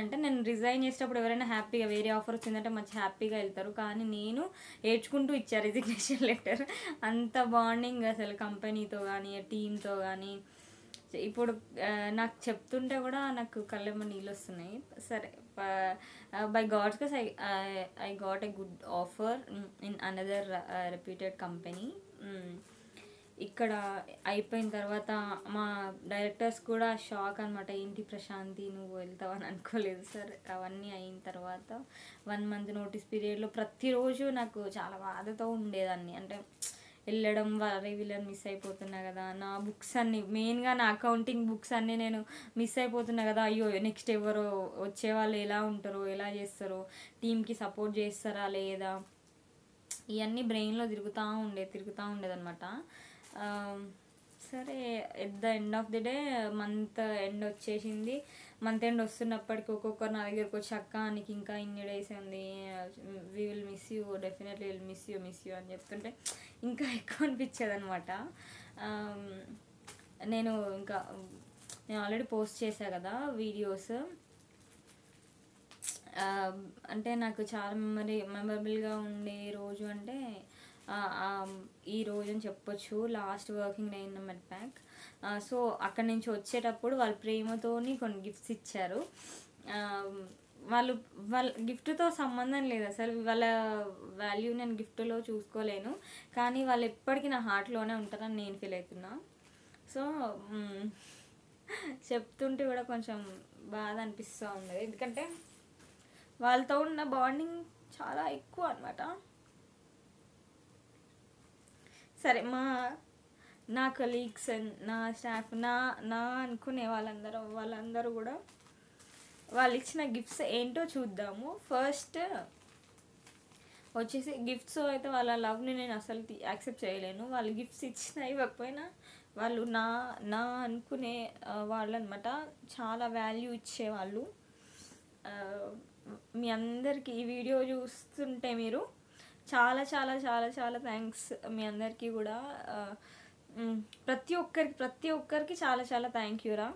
అంటే నేను రిజైన్ చేసేటప్పుడు ఎవరైనా హ్యాపీగా వేరే ఆఫర్ వచ్చిందంటే మంచి హ్యాపీగా వెళ్తారు. కానీ నేను ఏడ్చుకుంటూ ఇచ్చా రిజిగ్నేషన్ లెటర్. అంత బాండింగ్ అసలు కంపెనీతో కానీ టీమ్తో కానీ. ఇప్పుడు నాకు చెప్తుంటే కూడా నాకు కళ్ళెమ్మ నీళ్ళు వస్తున్నాయి. సరే, by God's grace I got a good offer in another reputed company. ఇక్కడ అయిపోయిన తర్వాత మా డైరెక్టర్స్ కూడా షాక్ అనమాట. ఏంటి ప్రశాంతి నువ్వు వెళ్తావని అనుకోలేదు సార్. అవన్నీ అయిన తర్వాత 1 month నోటీస్ పీరియడ్లో ప్రతిరోజు నాకు చాలా బాధతో ఉండేదాన్ని. అంటే వెళ్ళడం, వారే వీళ్ళని మిస్ అయిపోతున్నా కదా, నా బుక్స్ అన్నీ, మెయిన్గా నా అకౌంటింగ్ బుక్స్ అన్నీ నేను మిస్ అయిపోతున్నా కదా. అయ్యో నెక్స్ట్ ఎవరో వచ్చేవాళ్ళు ఎలా ఉంటారో, ఎలా చేస్తారో, టీంకి సపోర్ట్ చేస్తారా లేదా, ఇవన్నీ బ్రెయిన్లో తిరుగుతూ ఉండేదన్నమాట. సరే, at the end of the day month end వచ్చేసింది. మంత్ ఎండ్ వస్తున్నప్పటికీ ఒక్కొక్కరు నా దగ్గరకు వచ్చి, అక్క నీకు ఇంకా ఇన్ని డేస్ ఉంది, we will miss you, definitely will miss you అని చెప్తుంటే ఇంకా ఎక్కువ అనిపించేది అనమాట. నేను ఆల్రెడీ పోస్ట్ చేశాను కదా వీడియోస్. అంటే నాకు చాలా మెమరబుల్గా ఉండే రోజు అంటే ఈ రోజు అని చెప్పొచ్చు. Last working day in Medpack. So అక్కడి నుంచి వచ్చేటప్పుడు వాళ్ళ ప్రేమతోని కొన్ని గిఫ్ట్స్ ఇచ్చారు. వాళ్ళ గిఫ్ట్తో సంబంధం లేదు అసలు, వాళ్ళ వాల్యూ నేను గిఫ్ట్లో చూసుకోలేను, కానీ వాళ్ళు ఎప్పటికీ నా హార్ట్లోనే ఉంటారని నేను ఫీల్ అవుతున్నా. సో చెప్తుంటే కూడా కొంచెం బాధ అనిపిస్తూ ఉండేది, ఎందుకంటే వాళ్ళతో ఉన్న బాండింగ్ చాలా ఎక్కువ అనమాట. సరే, నా కలీగ్స్, నా స్టాఫ్, నా అనుకునే వాళ్ళందరూ కూడా వాళ్ళు ఇచ్చిన గిఫ్ట్స్ ఏంటో చూద్దాము. ఫస్ట్ వచ్చేసి గిఫ్ట్స్ అయితే వాళ్ళ లవ్ని నేను అసలు యాక్సెప్ట్ చేయలేను. వాళ్ళు గిఫ్ట్స్ ఇచ్చినా ఇవ్వకపోయినా వాళ్ళు నా అనుకునే వాళ్ళు అనమాట. చాలా వాల్యూ ఇచ్చేవాళ్ళు. మీ అందరికీ ఈ వీడియో చూస్తుంటే మీరు చాలా చాలా చాలా చాలా థ్యాంక్స్ మీ అందరికీ కూడా. ప్రతి ఒక్కరికి చాలా చాలా థ్యాంక్ యూరా.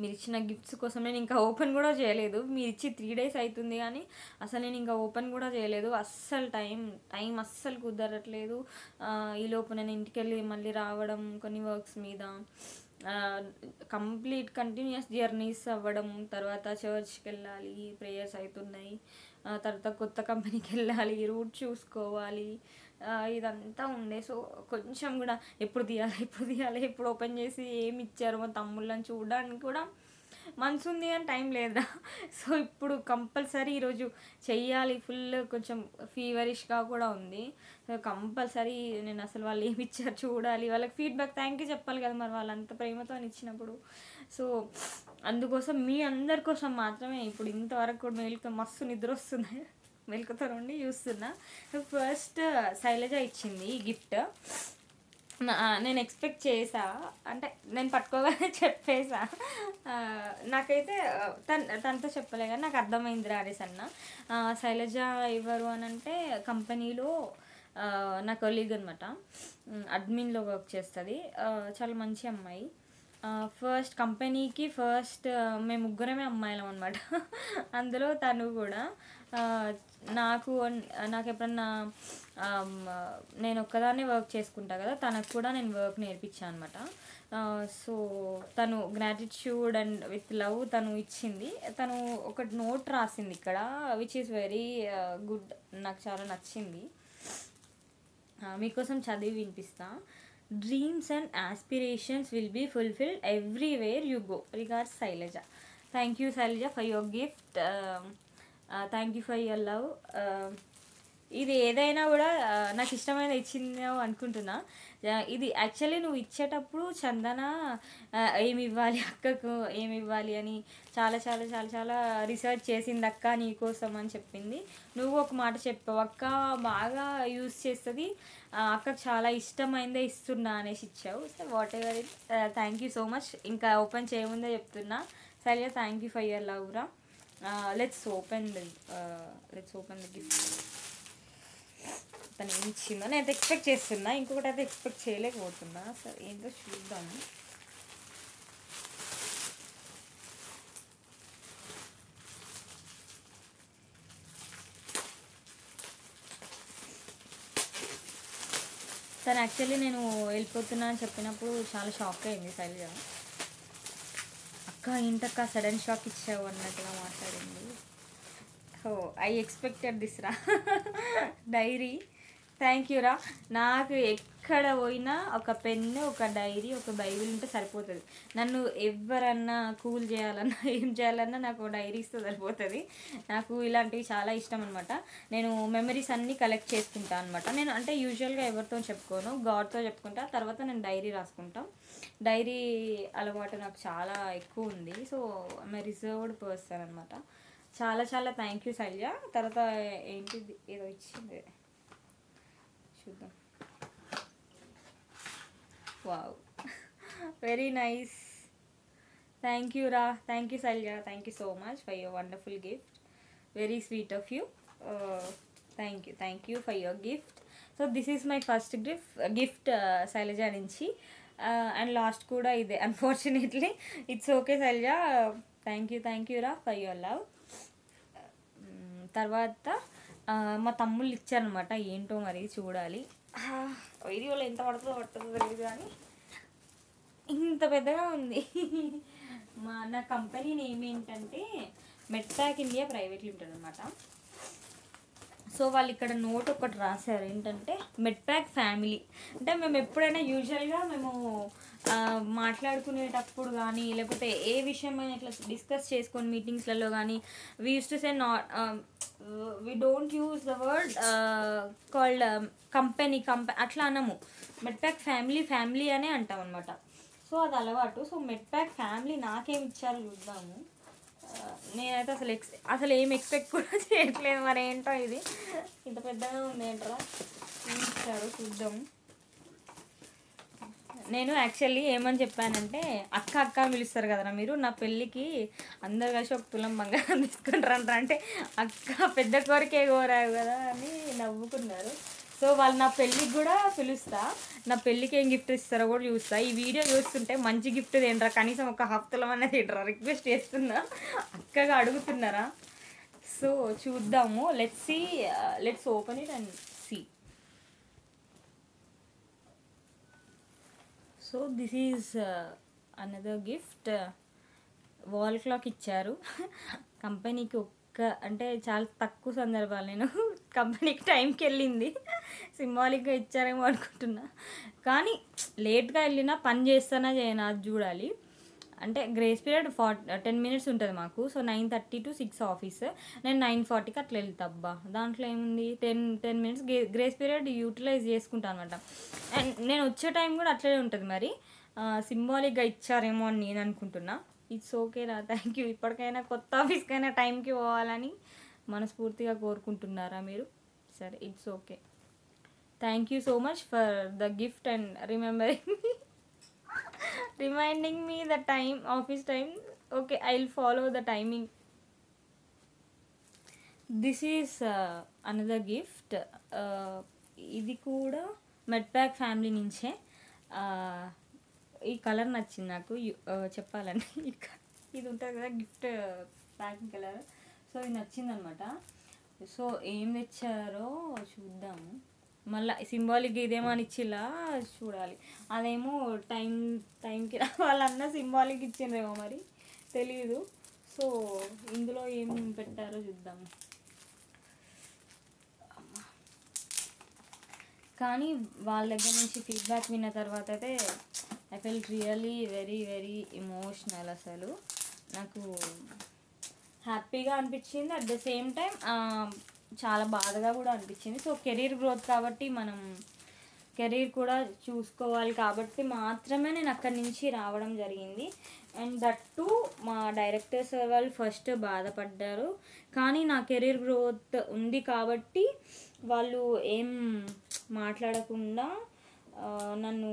మీరు ఇచ్చిన గిఫ్ట్స్ కోసం నేను ఇంకా ఓపెన్ కూడా చేయలేదు. మీరు ఇచ్చి 3 days అవుతుంది కానీ అసలు నేను ఇంకా ఓపెన్ కూడా చేయలేదు. అస్సలు టైం అస్సలు కుదరట్లేదు. ఈ లోపు నేను ఇంటికి వెళ్ళి మళ్ళీ రావడం, కొన్ని వర్క్స్ మీద కంటిన్యూస్ జర్నీస్ అవ్వడం, తర్వాత చర్చ్కి వెళ్ళాలి, ప్రేయర్స్ అవుతున్నాయి, తర్వాత కొత్త కంపెనీకి వెళ్ళాలి, రూట్ చూసుకోవాలి, ఇదంతా ఉండే. సో కొంచెం కూడా ఎప్పుడు తీయాలి, ఎప్పుడు ఓపెన్ చేసి ఏమి ఇచ్చారు మా తమ్ముళ్ళని చూడడానికి కూడా మనసు ఉంది కానీ టైం లేదా. సో ఇప్పుడు కంపల్సరీ ఈరోజు చెయ్యాలి. ఫుల్ కొంచెం ఫీవరిష్గా కూడా ఉంది. సో కంపల్సరీ నేను అసలు వాళ్ళు ఏమి ఇచ్చారు చూడాలి, వాళ్ళకి ఫీడ్బ్యాక్ థ్యాంక్ యూ చెప్పాలి కదా మరి, వాళ్ళు అంత ప్రేమతో ఇచ్చినప్పుడు. సో అందుకోసం మీ అందరి కోసం మాత్రమే ఇప్పుడు ఇంతవరకు కూడా మస్తు నిద్ర వస్తుంది, మెలకుతో నుండి చూస్తున్నా. ఫస్ట్ శైలజ ఇచ్చింది ఈ గిఫ్ట్. నేను ఎక్స్పెక్ట్ చేసా, అంటే నేను పట్టుకోగానే చెప్పేసా. నాకైతే తనతో చెప్పలే కానీ నాకు అర్థమైంది అనేసి అన్న. శైలజ ఎవరు అని అంటే కంపెనీలో నా కొలీగ్ అనమాట, అడ్మిన్లో వర్క్ చేస్తుంది. చాలా మంచి అమ్మాయి. కంపెనీకి మేము ముగ్గురమే అమ్మాయిలం అనమాట. అందులో తను కూడా నాకు ఎప్పుడన్నా నేను ఒక్కదాన్నే వర్క్ చేసుకుంటా కదా, తనకు కూడా నేను వర్క్ నేర్పించాను అనమాట. సో తను గ్రాటిట్యూడ్ అండ్ విత్ లవ్ తను ఇచ్చింది. తను ఒక నోట్ రాసింది ఇక్కడ, విచ్ ఈస్ వెరీ గుడ్, నాకు చాలా నచ్చింది. మీకోసం చదివి వినిపిస్తా. Dreams and aspirations will be fulfilled everywhere you go. Regards Shailaja. Thank you Shailaja for your gift. Thank you for your love. ఇది ఏదైనా కూడా నాకు ఇష్టమైన ఇచ్చిందో అనుకుంటున్నా. ఇది యాక్చువల్లీ నువ్వు ఇచ్చేటప్పుడు చందన ఏమి ఇవ్వాలి అక్కకు, ఏమి ఇవ్వాలి అని చాలా చాలా చాలా చాలా రీసెర్చ్ చేసింది అక్క నీకోసం అని చెప్పింది. నువ్వు ఒక మాట చెప్పావు, అక్క బాగా యూజ్ చేస్తుంది, అక్కకు చాలా ఇష్టమైందే ఇస్తున్నా అనేసి ఇచ్చావు. So whatever it, thank you so much. ఇంకా ఓపెన్ చేయముందే చెప్తున్నా సరే, thank you for your love రా. Let's open the gift. తను ఏమి ఇచ్చిందో నేను ఎక్స్పెక్ట్ చేస్తున్నా, ఇంకొకటి అయితే ఎక్స్పెక్ట్ చేయలేకపోతున్నా. సరే ఏంటో చూద్దాము. తను యాక్చువల్లీ నేను వెళ్ళిపోతున్నా అని చెప్పినప్పుడు చాలా షాక్ అయింది శైలజ. అక్క ఏంటక్క సడన్ షాక్ ఇచ్చావు అన్నట్టుగా మాట్లాడింది. ఓ ఐ ఎక్స్పెక్టెడ్ దిస్ రా డైరీ. థ్యాంక్ యూ రా. నాకు ఎక్కడ పోయినా ఒక పెన్ను, ఒక డైరీ, ఒక బైబిల్ ఉంటే సరిపోతుంది. నన్ను ఎవరన్నా కూల్ చేయాలన్నా ఏం చేయాలన్నా నాకు డైరీ ఇస్తే సరిపోతుంది. నాకు ఇలాంటివి చాలా ఇష్టం అనమాట. నేను మెమరీస్ అన్నీ కలెక్ట్ చేసుకుంటాను అనమాట. నేను అంటే యూజువల్గా ఎవరితో చెప్పుకోను, గాడ్తో చెప్పుకుంటా. తర్వాత నేను డైరీ రాసుకుంటాను. డైరీ అలవాటు నాకు చాలా ఎక్కువ ఉంది. సో ఐ రిజర్వ్డ్ పర్సన్ అనమాట. చాలా చాలా థ్యాంక్ యూ శైలజ. తర్వాత ఏంటిది ఏదో ఇచ్చింది చూద్దాం. Wow very nice. Thank you రా. Thank you Shailaja. Thank you so much for your wonderful gift. Very sweet of you. Thank you for your gift. So this is my first gift Shailaja నుంచి. And last కూడా ఇదే unfortunately. It's okay Shailaja. Thank you రా for your love. తర్వాత మా తమ్ముళ్ళు ఇచ్చారనమాట. ఏంటో మరి చూడాలి. వీడియోలో ఎంత పడుతుందో తెలియదు కానీ ఇంత పెద్దగా ఉంది. నా కంపెనీ నేమ్ ఏంటంటే మెట్పాక్ ఇండియా ప్రైవేట్ లిమిటెడ్ అనమాట. సో వాళ్ళు ఇక్కడ నోట్ ఒకటి రాశారు ఏంటంటే మెట్పాక్ ఫ్యామిలీ. అంటే మేము ఎప్పుడైనా యూజువల్గా మేము మాట్లాడుకునేటప్పుడు కానీ లేకపోతే ఏ విషయమైనా ఇట్లా డిస్కస్ చేసుకొని మీటింగ్స్లలో కానీ we use to say we don't use the word called company అట్లా అనము. మెట్పాక్ ఫ్యామిలీ అనే అంటాం అనమాట. సో అది అలవాటు. సో మెట్పాక్ ఫ్యామిలీ నాకేమి ఇచ్చారో చూద్దాము. నేనైతే అసలు ఏం ఎక్స్పెక్ట్ కూడా చేయట్లేదు. మరి ఏంటో ఇది ఇంత పెద్దగా ఉంది ఏంట్రా ఇచ్చారు చూద్దాం. నేను యాక్చువల్లీ ఏమని చెప్పానంటే అక్క పిలుస్తారు కదరా మీరు, నా పెళ్ళికి అందరు కలిసి ఒక తులం బంగారం తీసుకుంటారంటారా అంటే అక్క పెద్ద కోరికే కోరావు కదా అని నవ్వుకున్నారు. సో వాళ్ళు నా పెళ్ళికి కూడా పిలుస్తా. నా పెళ్ళికి ఏం గిఫ్ట్ ఇస్తారో కూడా చూస్తా. ఈ వీడియో చూస్తుంటే మంచి గిఫ్ట్ తింటారా, కనీసం ఒక తులం అనేది తింటారా రిక్వెస్ట్ చేస్తున్నా. అక్కగా అడుగుతున్నారా. సో చూద్దాము. Let's open it and see. So this is another gift. Wall clock ఇచ్చారు. కంపెనీకి అంటే చాలా తక్కువ సందర్భాలు నేను కంపెనీకి టైంకి వెళ్ళింది. సింబాలిక్గా ఇచ్చారేమో అనుకుంటున్నా. కానీ లేట్గా వెళ్ళినా పని చేస్తానా చేయనా అది చూడాలి. అంటే గ్రేస్ పీరియడ్ 10 minutes ఉంటుంది మాకు. So 9:30 to 6 office. నేను 9:40కి అట్లా వెళ్తా. అబ్బా దాంట్లో ఏముంది, 10 minutes గ్రేస్ పీరియడ్ యూటిలైజ్ చేసుకుంటాను అనమాట. అండ్ నేను వచ్చే టైం కూడా అట్లనే ఉంటుంది. మరి సింబాలిక్గా ఇచ్చారేమో అని నేను అనుకుంటున్నా. ఇట్స్ ఓకే రా. Thank you. ఇప్పటికైనా కొత్త ఆఫీస్కైనా టైంకి పోవాలని మనస్ఫూర్తిగా కోరుకుంటున్నారా మీరు? సరే it's okay. Thank you so much for the gift and reminding me the time, office time. Okay, I will follow the timing. This is another gift. ఇది కూడా మెట్పాక్ ఫ్యామిలీ నుంచే. ఈ కలర్ నచ్చింది నాకు చెప్పాలంటే. ఇది ఉంటుంది కదా గిఫ్ట్ ప్యాకింగ్ కలర్. సో ఇది నచ్చిందనమాట. సో ఏం తెచ్చారో చూద్దాము. మళ్ళీ సింబాలిక్గా ఇదేమో అని ఇచ్చిలా చూడాలి. అదేమో టైంకి వాళ్ళన్న సింబాలిక్ ఇచ్చిండ్రేమో మరి తెలీదు. సో ఇందులో ఏం పెట్టారో చూద్దాము. కానీ వాళ్ళ దగ్గర నుంచి ఫీడ్బ్యాక్ విన్న తర్వాత అయితే I felt really very emotional. అసలు నాకు హ్యాపీగా అనిపించింది. అట్ ద సేమ్ టైం చాలా బాధగా కూడా అనిపించింది. సో కెరీర్ గ్రోత్ కాబట్టి మనం కెరీర్ కూడా చూసుకోవాలి కాబట్టి మాత్రమే నేను అక్కడి నుంచి రావడం జరిగింది. అండ్ దట్ టు మా డైరెక్టర్ సార్ వాళ్ళు ఫస్ట్ బాధపడ్డారు. కానీ నా కెరీర్ గ్రోత్ ఉంది కాబట్టి వాళ్ళు ఏం మాట్లాడకుండా నన్ను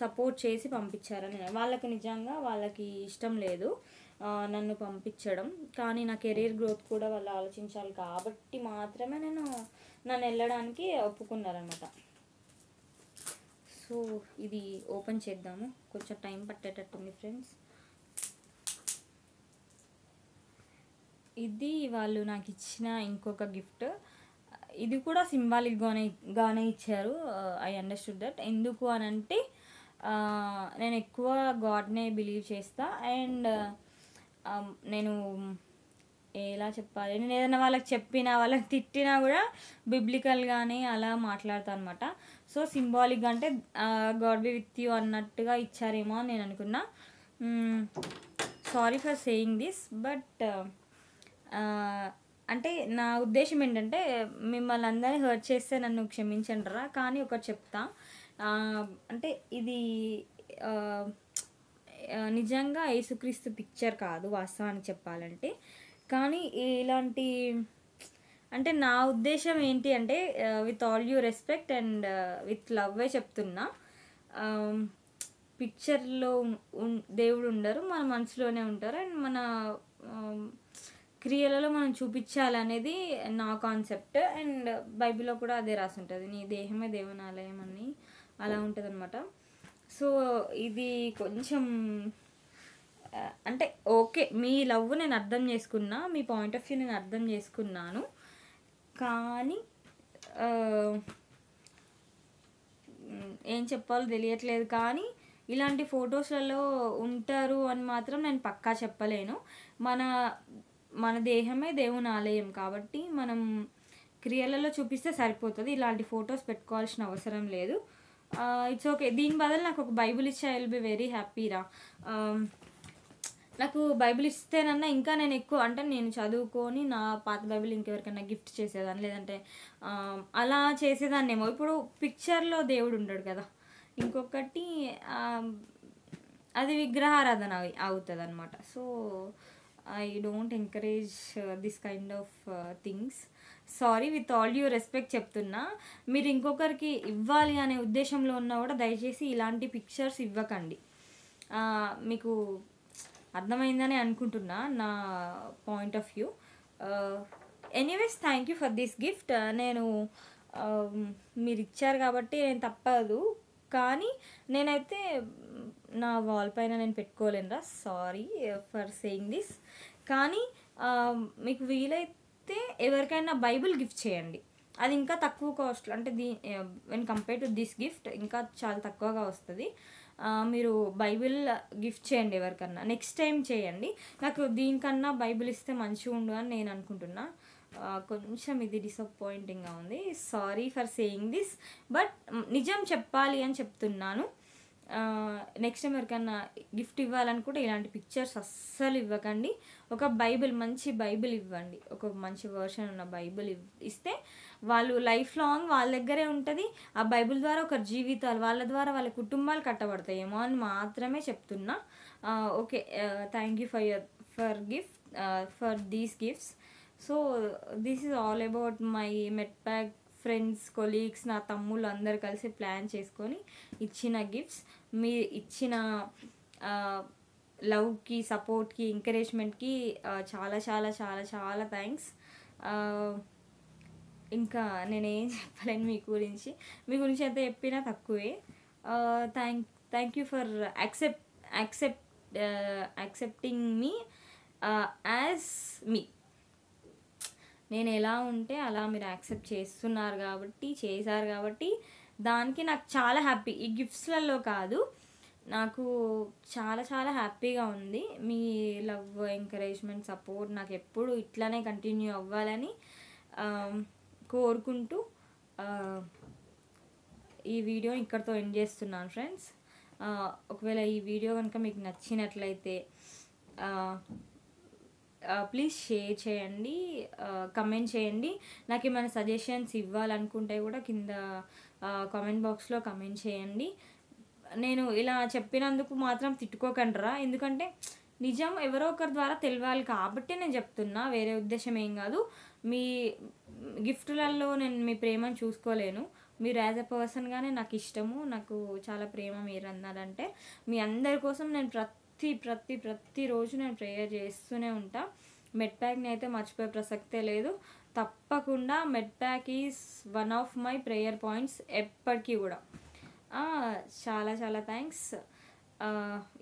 సపోర్ట్ చేసి పంపించారని. వాళ్ళకి నిజంగా వాళ్ళకి ఇష్టం లేదు నన్ను పంపించడం. కానీ నా కెరీర్ గ్రోత్ కూడా వాళ్ళు ఆలోచించాలి కాబట్టి మాత్రమే నన్ను వెళ్ళడానికి ఒప్పుకున్నారనమాట. సో ఇది ఓపెన్ చేద్దాము. కొంచెం టైం పట్టేటట్టుంది ఫ్రెండ్స్. ఇది వాళ్ళు నాకు ఇచ్చిన ఇంకొక గిఫ్ట్. ఇది కూడా సింబాలిక్గానే ఇచ్చారు. I understood that. ఎందుకు అని అంటే నేను ఎక్కువ గాడ్నే బిలీవ్ చేస్తా. అండ్ నేను ఎలా చెప్పాలి, నేను ఏదైనా వాళ్ళకి చెప్పినా వాళ్ళకి తిట్టినా కూడా బిబ్లికల్గానే అలా మాట్లాడతాను అనమాట. సో సింబాలిక్గా అంటే గాడ్ బి విత్ యూ అన్నట్టుగా ఇచ్చారేమో అని నేను అనుకున్నా. Sorry for saying this, but అంటే నా ఉద్దేశం ఏంటంటే మిమ్మల్ని అందరినీ హర్ట్ చేస్తే నన్ను క్షమించండిరా. కానీ ఒకటి చెప్తా, అంటే ఇది నిజంగా యేసుక్రీస్తు పిక్చర్ కాదు వాస్తవానికి చెప్పాలంటే. కానీ ఇలాంటి అంటే నా ఉద్దేశం ఏంటి అంటే with all due respect and with లవ్వే చెప్తున్నా. పిక్చర్లో దేవుడు ఉండరు, మన మనసులోనే ఉంటారు. అండ్ మన క్రియలలో మనం చూపించాలనేది నా కాన్సెప్ట్. అండ్ బైబిల్లో కూడా అదే రాసి ఉంటుంది, నీ దేహమే దేవుని ఆలయం అని అలా ఉంటుంది అనమాట. సో ఇది కొంచెం అంటే ఓకే, మీ లవ్ నేను అర్థం చేసుకున్నా, మీ పాయింట్ ఆఫ్ వ్యూ నేను అర్థం చేసుకున్నాను. కానీ ఏం చెప్పాలో తెలియట్లేదు. కానీ ఇలాంటి ఫొటోస్లలో ఉంటారు అని మాత్రం నేను పక్కా చెప్పలేను. మన దేహమే దేవుని ఆలయం కాబట్టి మనం క్రియలలో చూపిస్తే సరిపోతుంది, ఇలాంటి ఫొటోస్ పెట్టుకోవాల్సిన అవసరం లేదు. It's okay. దీని బదులు నాకు ఒక బైబిల్ ఇచ్చి ఐ విల్ బి వెరీ హ్యాపీరా. నాకు బైబిల్ ఇస్తేనన్నా ఇంకా నేను ఎక్కువ అంటే నేను చదువుకొని నా పాత బైబిల్ ఇంకెవరికైనా గిఫ్ట్ చేసేదాన్ని, లేదంటే అలా చేసేదాన్నేమో. ఇప్పుడు పిక్చర్లో దేవుడు ఉండడు కదా. ఇంకొకటి అది విగ్రహారాధన అవుతుంది అనమాట. So I don't encourage this kind of things. Sorry, with all due respect చెప్తున్నా. మీరు ఇంకొకరికి ఇవ్వాలి అనే ఉద్దేశంలో ఉన్నా కూడా దయచేసి ఇలాంటి పిక్చర్స్ ఇవ్వకండి. మీకు అర్థమైందని అనుకుంటున్నా నా point of view. Anyways, thank you for this gift. నేను మీరు ఇచ్చారు కాబట్టి నేను తప్పదు, కానీ నేనైతే నా వాల్ పైన నేను పెట్టుకోలేనురా. Sorry for saying this. కానీ మీకు వీలైతే ఎవరికైనా బైబిల్ గిఫ్ట్ చేయండి, అది ఇంకా తక్కువ కాస్ట్. అంటే when compare to this gift ఇంకా చాలా తక్కువగా వస్తుంది. మీరు బైబిల్ గిఫ్ట్ చేయండి ఎవరికన్నా, నెక్స్ట్ టైం చేయండి. నాకు దీనికన్నా బైబిల్ ఇస్తే మంచిగా ఉండు అని నేను అనుకుంటున్నా. కొంచెం ఇది డిసప్పాయింటింగ్గా ఉంది. Sorry for saying this, but నిజం చెప్పాలి అని చెప్తున్నాను. నెక్స్ట్ టైం ఎవరికన్నా గిఫ్ట్ ఇవ్వాలనుకుంటే ఇలాంటి పిక్చర్స్ అస్సలు ఇవ్వకండి. ఒక బైబిల్, మంచి బైబిల్ ఇవ్వండి. ఒక మంచి వర్షన్ ఉన్న బైబిల్ ఇస్తే వాళ్ళు లైఫ్ లాంగ్ వాళ్ళ దగ్గరే ఉంటుంది. ఆ బైబిల్ ద్వారా ఒక జీవితాలు, వాళ్ళ ద్వారా వాళ్ళ కుటుంబాలు కట్టబడతాయేమో అని మాత్రమే చెప్తున్నా. Okay, thank you for these gifts. So this is all about my Medpack friends, colleagues, నా తమ్ముళ్ళు అందరు కలిసి ప్లాన్ చేసుకొని ఇచ్చిన గిఫ్ట్స్. మీ ఇచ్చిన లవ్కి, సపోర్ట్కి, ఎంకరేజ్మెంట్కి చాలా చాలా చాలా చాలా థ్యాంక్స్. ఇంకా నేనేం చెప్పలేను మీ గురించి ఎంత చెప్పినా తక్కువే. Thank you for accepting me as me. నేను ఎలా ఉంటే అలా మీరు యాక్సెప్ట్ చేశారు కాబట్టి దానికి నాకు చాలా హ్యాపీ. ఈ గిఫ్ట్స్లలో కాదు, నాకు చాలా చాలా హ్యాపీగా ఉంది. మీ లవ్, ఎంకరేజ్మెంట్, సపోర్ట్ నాకు ఎప్పుడు ఇట్లానే కంటిన్యూ అవ్వాలని కోరుకుంటూ ఈ వీడియో ఇక్కడితో ఎండ్ చేస్తున్నాను ఫ్రెండ్స్. ఒకవేళ ఈ వీడియో కనుక మీకు నచ్చినట్లయితే ప్లీజ్ షేర్ చేయండి, కమెంట్ చేయండి. నాకు ఏమైనా సజెషన్స్ ఇవ్వాలనుకుంటే కూడా కింద కామెంట్ బాక్స్లో కమెంట్ చేయండి. నేను ఇలా చెప్పినందుకు మాత్రం తిట్టుకోకండిరా, ఎందుకంటే నిజం ఎవరో ఒకరి ద్వారా తెలియాలి కాబట్టి నేను చెప్తున్నా, వేరే ఉద్దేశం ఏం కాదు. మీ గిఫ్టులలో నేను మీ ప్రేమను చూసుకోలేను. మీరు యాజ్ ఎ పర్సన్గానే నాకు ఇష్టము, నాకు చాలా ప్రేమ మీరు అన్నారంటే. మీ అందరి కోసం నేను ప్రతిరోజు నేను ప్రేయర్ చేస్తూనే ఉంటా. మెట్ప్యాక్ని అయితే మర్చిపోయే ప్రసక్తే లేదు. తప్పకుండా Medpack is one of my prayer points ఎప్పటికీ కూడా. చాలా చాలా థ్యాంక్స్.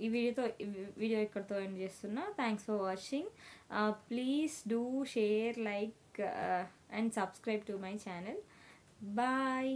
ఈ వీడియో ఇక్కడితో ఎండ్ చేస్తున్నా. Thanks for watching. Please do share, like and subscribe to my channel. Bye.